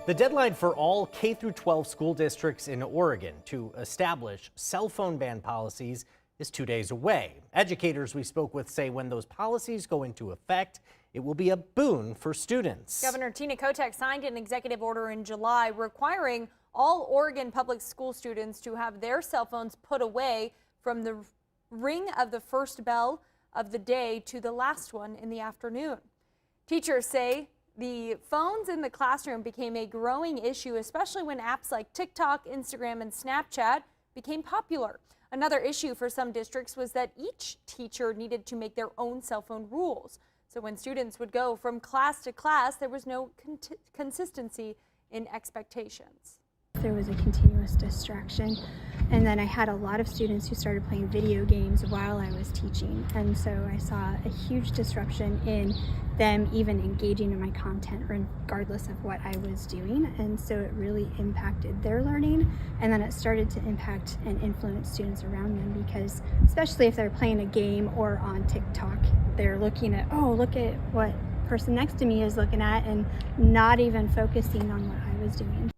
The deadline for all K-12 school districts in Oregon to establish cell phone ban policies is 2 days away. Educators we spoke with say when those policies go into effect, it will be a boon for students. Governor Tina Kotek signed an executive order in July requiring all Oregon public school students to have their cell phones put away from the ring of the first bell of the day to the last one in the afternoon. Teachers say the phones in the classroom became a growing issue, especially when apps like TikTok, Instagram, and Snapchat became popular. Another issue for some districts was that each teacher needed to make their own cell phone rules. So when students would go from class to class, there was no consistency in expectations. There was a continuous distraction, and then I had a lot of students who started playing video games while I was teaching, and so I saw a huge disruption in them even engaging in my content regardless of what I was doing, and so it really impacted their learning, and then it started to impact and influence students around them because especially if they're playing a game or on TikTok, they're looking at, oh, look at what person next to me is looking at and not even focusing on what I was doing.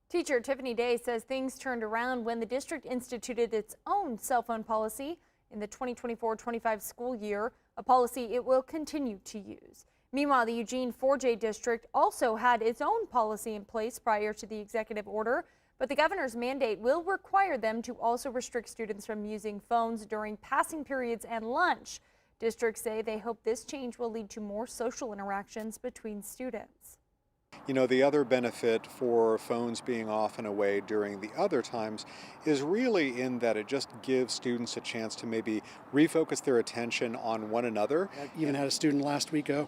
Teacher Tiffany Day says things turned around when the district instituted its own cell phone policy in the 2024-25 school year, a policy it will continue to use. Meanwhile, the Eugene 4J district also had its own policy in place prior to the executive order, but the governor's mandate will require them to also restrict students from using phones during passing periods and lunch. Districts say they hope this change will lead to more social interactions between students. You know, the other benefit for phones being off and away during the other times is really in that it just gives students a chance to maybe refocus their attention on one another. I even had a student last week go,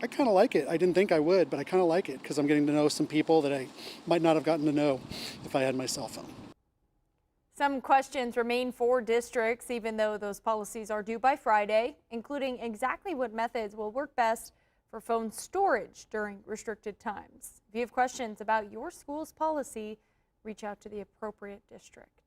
I kind of like it. I didn't think I would, but I kind of like it because I'm getting to know some people that I might not have gotten to know if I had my cell phone. Some questions remain for districts, even though those policies are due by Friday, including exactly what methods will work best for phone storage during restricted times. If you have questions about your school's policy, reach out to the appropriate district.